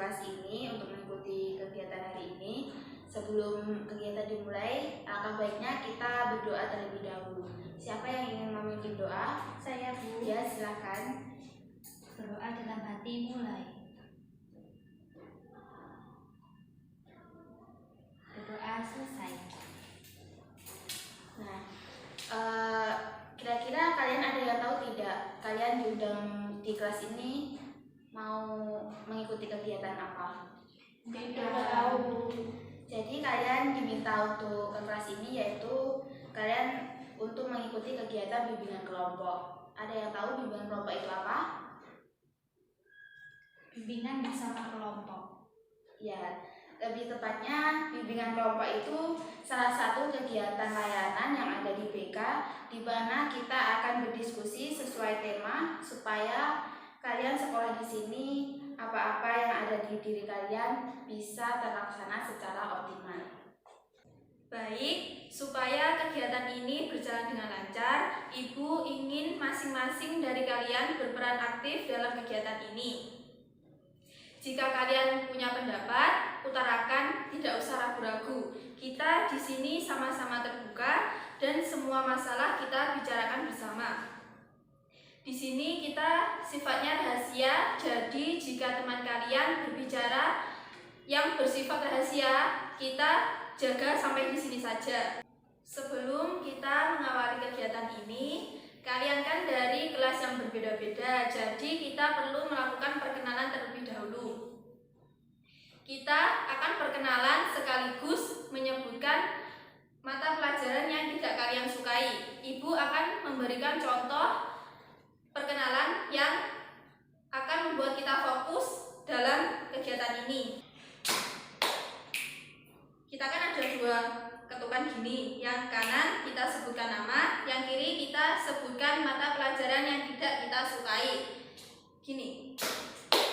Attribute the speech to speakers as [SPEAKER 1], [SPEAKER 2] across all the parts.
[SPEAKER 1] kelas ini untuk mengikuti kegiatan hari ini. Sebelum kegiatan dimulai, alangkah baiknya kita berdoa terlebih dahulu. Siapa yang ingin memimpin doa?
[SPEAKER 2] Saya, Bu.
[SPEAKER 1] Ya, silakan.
[SPEAKER 2] Berdoa dalam hati, mulai. Berdoa selesai.
[SPEAKER 1] Nah, kira-kira kalian ada yang tahu tidak? Kalian diundang di kelas ini mau mengikuti kegiatan apa?
[SPEAKER 2] Tidak tahu.
[SPEAKER 1] Jadi kalian diminta untuk ke kelas ini yaitu kalian untuk mengikuti kegiatan bimbingan kelompok. Ada yang tahu bimbingan kelompok itu apa?
[SPEAKER 2] Bimbingan bersama kelompok.
[SPEAKER 1] Ya, lebih tepatnya bimbingan kelompok itu salah satu kegiatan layanan yang ada di BK, di mana kita akan berdiskusi sesuai tema supaya kalian sekolah di sini apa-apa yang ada di diri kalian bisa terlaksana secara optimal.
[SPEAKER 3] Baik, supaya kegiatan ini berjalan dengan lancar, Ibu ingin masing-masing dari kalian berperan aktif dalam kegiatan ini. Jika kalian punya pendapat, utarakan, tidak usah ragu-ragu. Kita di sini sama-sama terbuka dan semua masalah kita bicarakan bersama. Di sini kita sifatnya rahasia, jadi jika teman kalian berbicara yang bersifat rahasia, kita jaga sampai di sini saja. Sebelum kita mengawali kegiatan ini, kalian kan dari kelas yang berbeda-beda, jadi kita perlu melakukan perkenalan terlebih dahulu. Kita akan perkenalan sekaligus menyebutkan mata pelajaran yang tidak kalian sukai. Ibu akan memberikan contoh perkenalan yang akan membuat kita fokus dalam kegiatan ini. Kita kan ada dua ketukan gini, yang kanan kita sebutkan nama, yang kiri kita sebutkan mata pelajaran yang tidak kita sukai. Gini,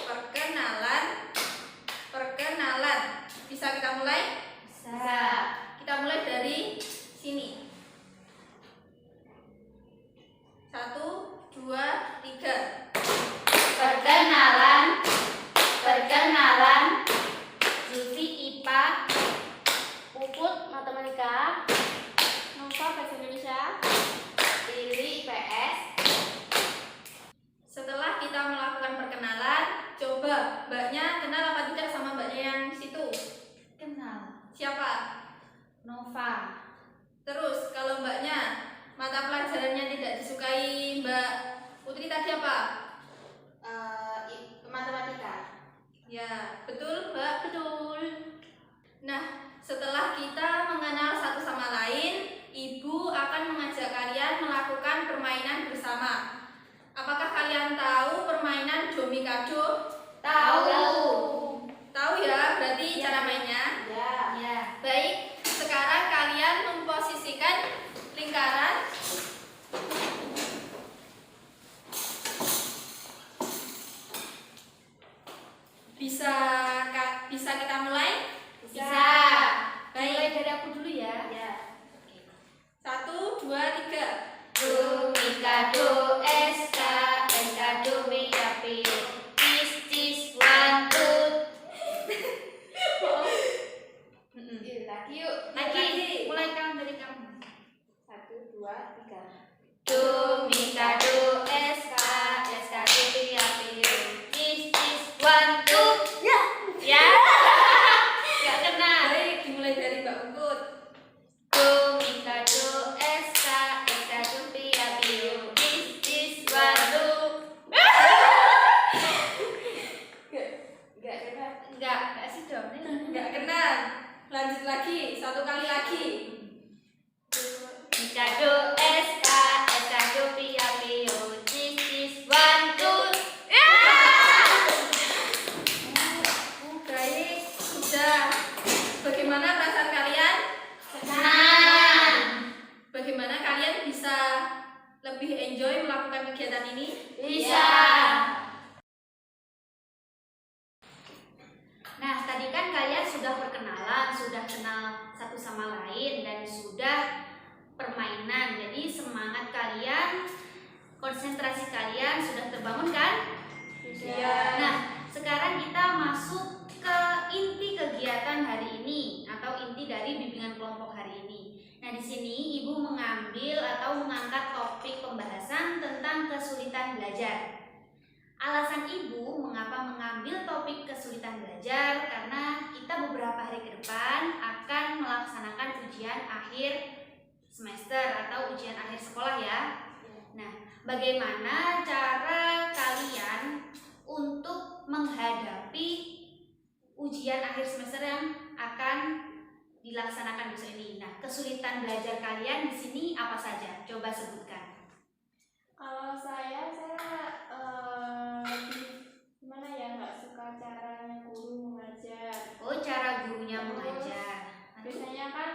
[SPEAKER 3] perkenalan. Bisa kita mulai?
[SPEAKER 2] Bisa.
[SPEAKER 3] Kita mulai dari sini. 1, 2, 3.
[SPEAKER 2] Perkenalan. Zulfi IPA, Puput Matematika, Nova Bahasa Indonesia, Lili IPS.
[SPEAKER 3] Setelah kita melakukan perkenalan, coba mbaknya kenal apa tidak sama mbaknya yang situ?
[SPEAKER 2] Kenal.
[SPEAKER 3] Siapa?
[SPEAKER 2] Nova.
[SPEAKER 3] Terus kalau mbaknya mata pelajarannya tidak disukai Mbak Putri tadi apa?
[SPEAKER 1] Matematika.
[SPEAKER 3] Ya, betul Mbak?
[SPEAKER 2] Betul.
[SPEAKER 3] Nah, setelah kita mengenal satu sama lain, Ibu akan mengajak kalian melakukan permainan bersama. Apakah kalian tahu permainan domikado? Tahu ya, berarti cara mainnya?
[SPEAKER 2] Ya.
[SPEAKER 3] Baik, sekarang kalian memposisikan lingkaran. Bisa kita mulai?
[SPEAKER 2] Bisa.
[SPEAKER 3] Baik.
[SPEAKER 2] Mulai dari aku dulu ya.
[SPEAKER 3] 1, 2, 3.
[SPEAKER 2] Domikado SK Domika Pio. Cis 1 2.
[SPEAKER 1] Lagi yuk.
[SPEAKER 2] Lagi. Mulai kamu dari kamu.
[SPEAKER 1] 1, 2, 3.
[SPEAKER 2] Domikado SK Domika Pio. Cis 1 2. Ya. Gak kena.
[SPEAKER 3] Baik, dimulai dari Mbak Ungkut.
[SPEAKER 2] Domikado SK Domika Pio. Cis 1 Enggak sih dong.
[SPEAKER 3] Nggak kena. Lanjut lagi, satu kali lagi.
[SPEAKER 2] Domikado SK Domika Pio. Cis 1
[SPEAKER 3] Baik, sudah. Bagaimana perasaan kalian?
[SPEAKER 2] Senang.
[SPEAKER 3] Bagaimana kalian bisa lebih enjoy melakukan kegiatan ini?
[SPEAKER 2] Bisa. Nah, tadi kan kalian sudah perkenalan, sudah kenal satu sama lain, dan sudah permainan. Jadi semangat kalian, konsentrasi kalian sudah terbangun kan?
[SPEAKER 3] Iya.
[SPEAKER 2] Nah, sekarang kita masuk Nah, di sini Ibu mengambil atau mengangkat topik pembahasan tentang kesulitan belajar. Alasan Ibu mengapa mengambil topik kesulitan belajar karena kita beberapa hari ke depan akan melaksanakan ujian akhir semester atau ujian akhir sekolah ya. Nah, bagaimana cara kalian untuk menghadapi ujian akhir semester yang akan dilaksanakan besok ini? Nah, kesulitan belajar kalian di sini apa saja? Coba sebutkan.
[SPEAKER 1] Kalau saya gimana ya, nggak suka caranya guru mengajar.
[SPEAKER 2] Oh, cara gurunya mengajar.
[SPEAKER 1] Biasanya kan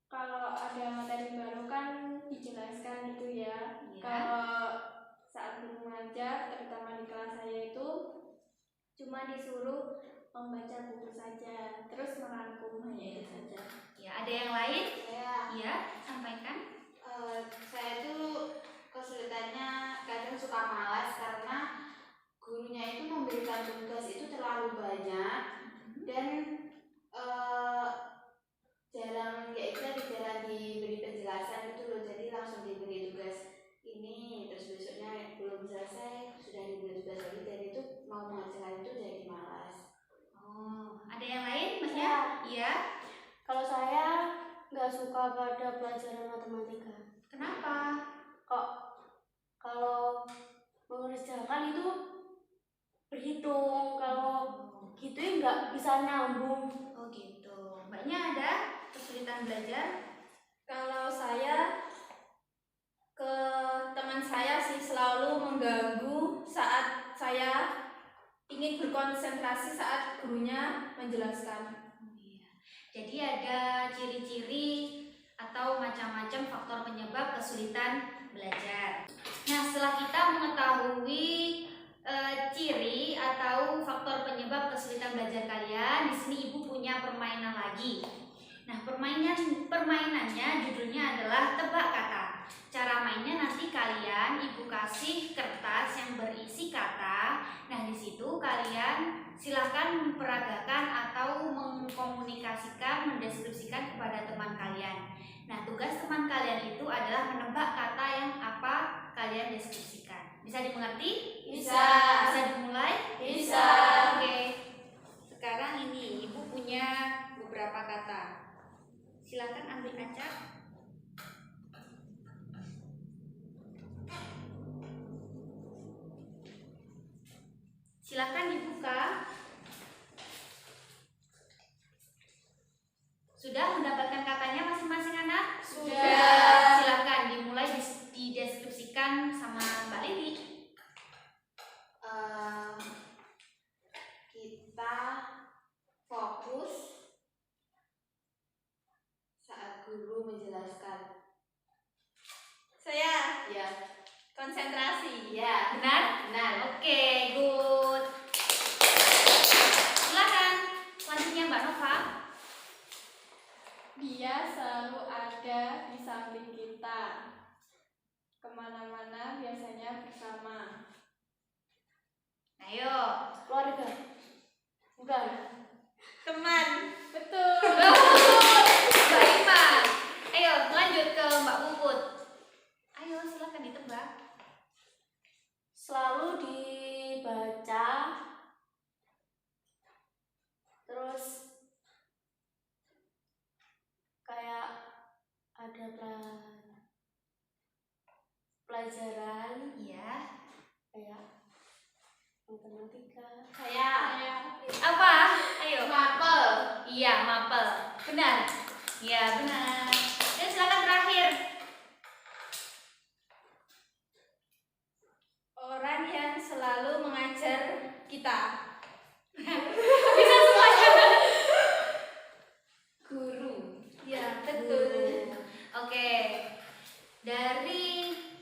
[SPEAKER 1] kalau ada materi baru kan dijelaskan gitu ya.
[SPEAKER 2] Ya.
[SPEAKER 1] Kalau saat guru mengajar, terutama di kelas saya itu cuma disuruh membaca buku saja, terus merangkum hanya itu saja.
[SPEAKER 2] Ya, ada yang lain?
[SPEAKER 1] Saya
[SPEAKER 2] Ya, sampaikan.
[SPEAKER 1] saya tuh kesulitannya kadang suka malas karena gurunya itu memberikan tugas itu terlalu banyak dan jarang diberi penjelasan gitu loh, jadi langsung diberi tugas ini terus besoknya belum selesai sudah diberi tugas lagi dan itu mau mengerjakan itu jadi malas.
[SPEAKER 2] Oh, ada yang lain, Mas ya? Iya.
[SPEAKER 4] Kalau saya nggak suka pada pelajaran matematika.
[SPEAKER 2] Kenapa?
[SPEAKER 4] Kok kalau mengerjakan itu berhitung, kalau gitu ya nggak bisa nyambung.
[SPEAKER 2] Oh gitu. Mbaknya ada kesulitan belajar?
[SPEAKER 3] Kalau saya ke teman saya sih selalu mengganggu saat saya ingin berkonsentrasi saat gurunya menjelaskan.
[SPEAKER 2] Oh, iya. Jadi ada ciri-ciri atau macam-macam faktor penyebab kesulitan belajar. Nah, setelah kita mengetahui ciri atau faktor penyebab kesulitan belajar kalian, di sini Ibu punya permainan lagi. Nah, permainannya judulnya adalah tebak kata. Cara mainnya nanti kalian Ibu kasih kertas yang berisi kata. Nah, di situ kalian silahkan memperagakan atau mengkomunikasikan, mendeskripsikan kepada teman kalian. Nah, tugas teman kalian itu adalah menebak kata yang apa kalian deskripsikan. Bisa dimengerti?
[SPEAKER 1] Bisa.
[SPEAKER 2] Bisa dimulai?
[SPEAKER 1] Bisa.
[SPEAKER 2] Oke. Sekarang ini Ibu punya beberapa kata. Silakan ambil kaca. Silakan dibuka. Sudah mendapatkan katanya masing-masing anak?
[SPEAKER 1] Sudah.
[SPEAKER 2] Silakan dimulai dideskripsikan sama Mbak Lili.
[SPEAKER 1] Kita fokus saat guru menjelaskan.
[SPEAKER 3] Saya
[SPEAKER 1] Ya,
[SPEAKER 3] konsentrasi.
[SPEAKER 1] ya,
[SPEAKER 2] Benar?
[SPEAKER 1] benar.
[SPEAKER 2] Oke, good. Silakan. Selanjutnya Mbak Nova.
[SPEAKER 1] Dia selalu ada di samping kita. Kemana-mana biasanya bersama.
[SPEAKER 2] Ayo.
[SPEAKER 4] Keluarga. Bukan.
[SPEAKER 3] Teman.
[SPEAKER 1] Betul.
[SPEAKER 2] Mbak Iva. Ayo lanjut ke Mbak Puput. Ayo silakan ditebak.
[SPEAKER 4] Selalu dibaca. Terus kayak ada pelajaran
[SPEAKER 2] Iya.
[SPEAKER 4] kayak matematika.
[SPEAKER 1] Saya.
[SPEAKER 2] Apa? Ayo.
[SPEAKER 1] Mapel.
[SPEAKER 2] Iya, mapel. Benar. Iya, benar. Ya, silakan terakhir.
[SPEAKER 3] Orang yang selalu mengajar kita.
[SPEAKER 2] Bisa semuanya.
[SPEAKER 1] Guru.
[SPEAKER 3] Ya, betul.
[SPEAKER 2] Oke. Dari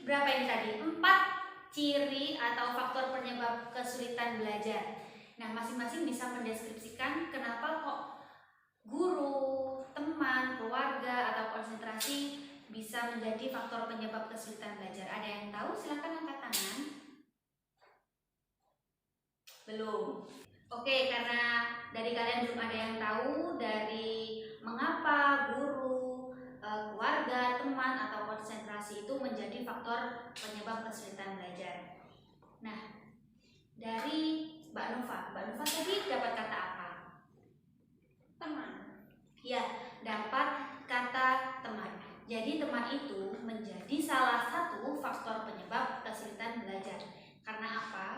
[SPEAKER 2] berapa ini tadi? 4 ciri atau faktor penyebab kesulitan belajar. Nah, masing-masing bisa mendeskripsikan kenapa kok guru, teman, keluarga, atau konsentrasi bisa menjadi faktor penyebab kesulitan belajar. Ada yang tahu? Silakan angkat tangan. Belum. Oke, karena dari kalian belum ada yang tahu dari mengapa guru, keluarga, teman, atau konsentrasi itu menjadi faktor penyebab kesulitan belajar. Nah, dari Mbak Nova tadi dapat kata apa?
[SPEAKER 3] Teman.
[SPEAKER 2] Ya, dapat kata teman. Jadi teman itu menjadi salah satu faktor penyebab kesulitan belajar. Karena apa?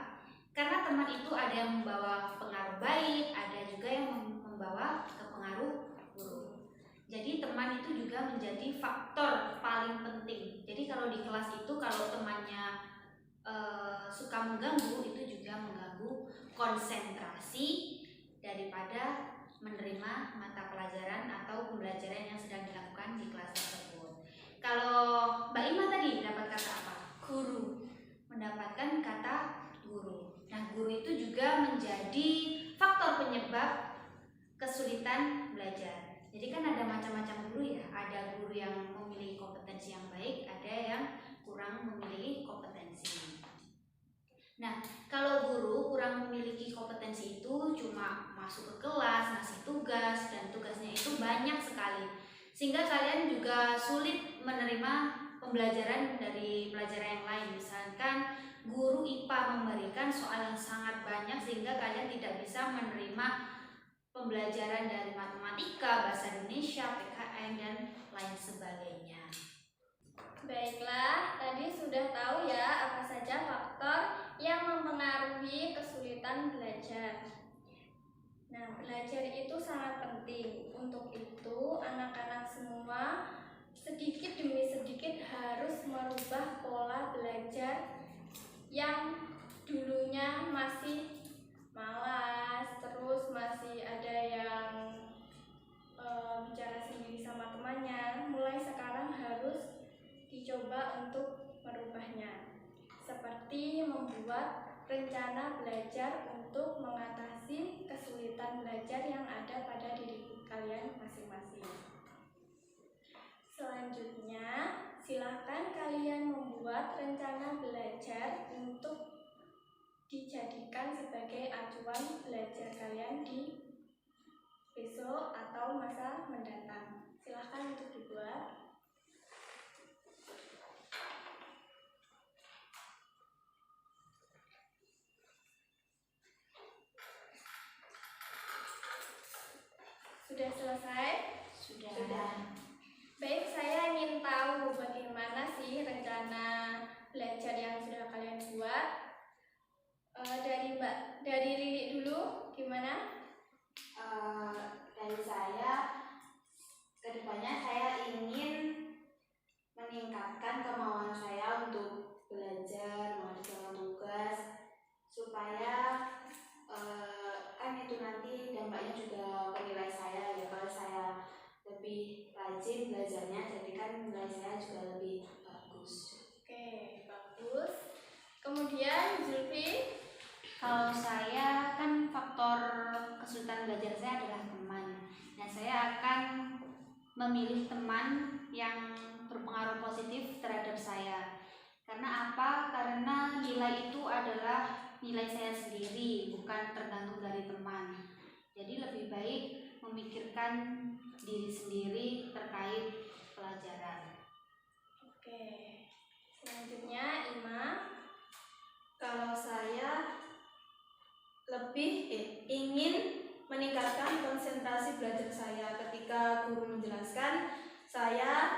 [SPEAKER 2] Karena teman itu ada yang membawa pengaruh baik, ada juga yang membawa pengaruh buruk. Jadi teman itu juga menjadi faktor paling penting. Jadi kalau di kelas itu kalau temannya suka mengganggu, itu juga mengganggu konsentrasi daripada menerima mata pelajaran atau pembelajaran yang sedang dilakukan di kelas tersebut. Kalau Mbak Ima tadi dapat kata apa? Guru. Mendapatkan kata guru. Nah, guru itu juga menjadi faktor penyebab kesulitan belajar. Jadi kan ada macam-macam guru ya. Ada guru yang memiliki kompetensi yang baik, ada yang kurang memiliki kompetensi. Nah, kalau guru kurang memiliki kompetensi itu cuma masuk ke kelas, ngasih tugas, dan tugasnya itu banyak sekali. Sehingga kalian juga sulit menerima pembelajaran dari pelajaran yang lain. Misalkan guru IPA memberikan soal yang sangat banyak sehingga kalian tidak bisa menerima pembelajaran dari matematika, bahasa Indonesia, PKN, dan lain sebagainya.
[SPEAKER 4] Baiklah, tadi sudah tahu ya apa saja faktor yang mempengaruhi kesulitan belajar. Nah, belajar itu sangat penting. Untuk itu, anak-anak semua sedikit demi sedikit harus merubah pola belajar yang dulunya masih malas, terus masih ada yang bicara sendiri sama temannya. Mulai sekarang harus dicoba untuk merubahnya, seperti membuat rencana belajar untuk mengatasi kesulitan belajar yang ada pada diri kalian masing-masing. Selanjutnya, silakan kalian membuat rencana belajar untuk dijadikan sebagai acuan belajar kalian di besok atau masa mendatang. Silakan untuk dibuat. Sudah selesai?
[SPEAKER 1] Sudah.
[SPEAKER 4] Baik, saya ingin tahu bagaimana sih rencana belajar yang sudah kalian buat. Dari Lili dulu, gimana?
[SPEAKER 1] Dari saya, kedepannya saya ingin meningkatkan kemauan saya untuk belajar, mengerjakan tugas, supaya kan itu nanti dampaknya juga ke nilai saya ya. Kalau saya lebih rajin belajarnya, jadi kan nilai saya juga lebih bagus.
[SPEAKER 4] Oke, bagus. Kemudian Zulfi.
[SPEAKER 2] Kalau saya kan faktor kesulitan belajar saya adalah teman. Nah, saya akan memilih teman yang berpengaruh positif terhadap saya. Karena apa? Karena nilai itu adalah nilai saya sendiri, bukan tergantung dari teman. Jadi lebih baik memikirkan diri sendiri terkait pelajaran.
[SPEAKER 4] Oke. Selanjutnya Ima.
[SPEAKER 3] Kalau saya lebih ingin meningkatkan konsentrasi belajar saya. Ketika guru menjelaskan, saya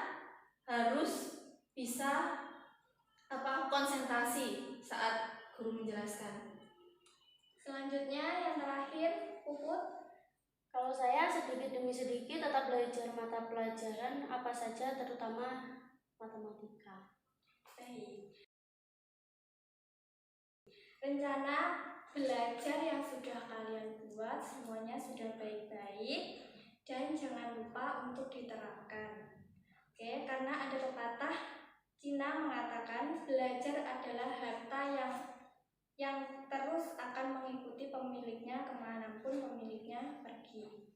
[SPEAKER 3] harus bisa konsentrasi saat guru menjelaskan.
[SPEAKER 4] Selanjutnya yang terakhir Puput.
[SPEAKER 5] Kalau saya sedikit demi sedikit tetap belajar mata pelajaran apa saja, terutama matematika.
[SPEAKER 4] Baik. Rencana belajar yang sudah kalian buat semuanya sudah baik-baik dan jangan lupa untuk diterapkan. Oke, karena ada pepatah Cina mengatakan belajar adalah harta yang terus akan mengikuti pemiliknya kemanapun pemiliknya pergi.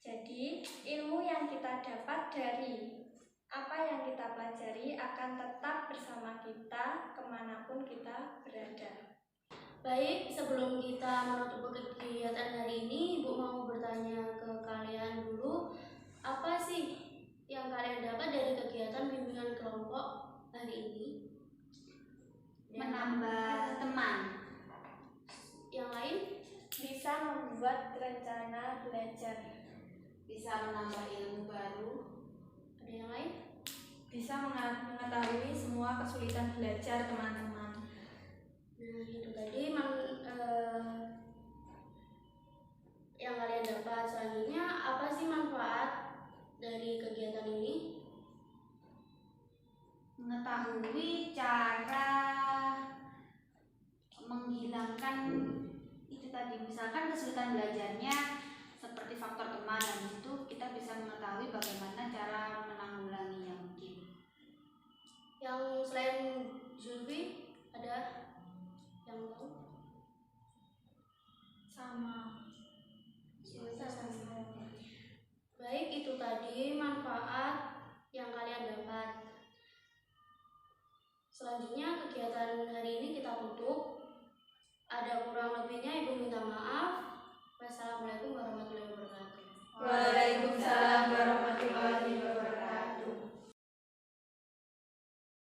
[SPEAKER 4] Jadi ilmu yang kita dapat dari apa yang kita pelajari akan tetap bersama kita kemanapun kita berada.
[SPEAKER 5] Baik, sebelum kita menutup kegiatan hari ini, Ibu mau bertanya ke kalian dulu, apa sih yang kalian dapat dari kelompok hari ini?
[SPEAKER 2] Menambah teman.
[SPEAKER 5] Yang lain?
[SPEAKER 4] Bisa membuat rencana belajar.
[SPEAKER 1] Bisa menambah ilmu baru.
[SPEAKER 5] Ada yang lain?
[SPEAKER 3] Bisa mengetahui semua kesulitan belajar teman-teman.
[SPEAKER 5] Nah, itu tadi yang kalian dapat. Selanjutnya, apa sih manfaat dari kegiatan ini?
[SPEAKER 2] Mengetahui cara menghilangkan itu tadi, misalkan kesulitan belajarnya seperti faktor teman, dan itu kita bisa mengetahui bagaimana cara menanggulanginya mungkin.
[SPEAKER 5] Yang selain Zulfi, ada yang tahu?
[SPEAKER 3] Sama.
[SPEAKER 5] Baik, itu tadi manfaat yang kalian dapat. Selanjutnya kegiatan hari ini kita tutup. Ada kurang lebihnya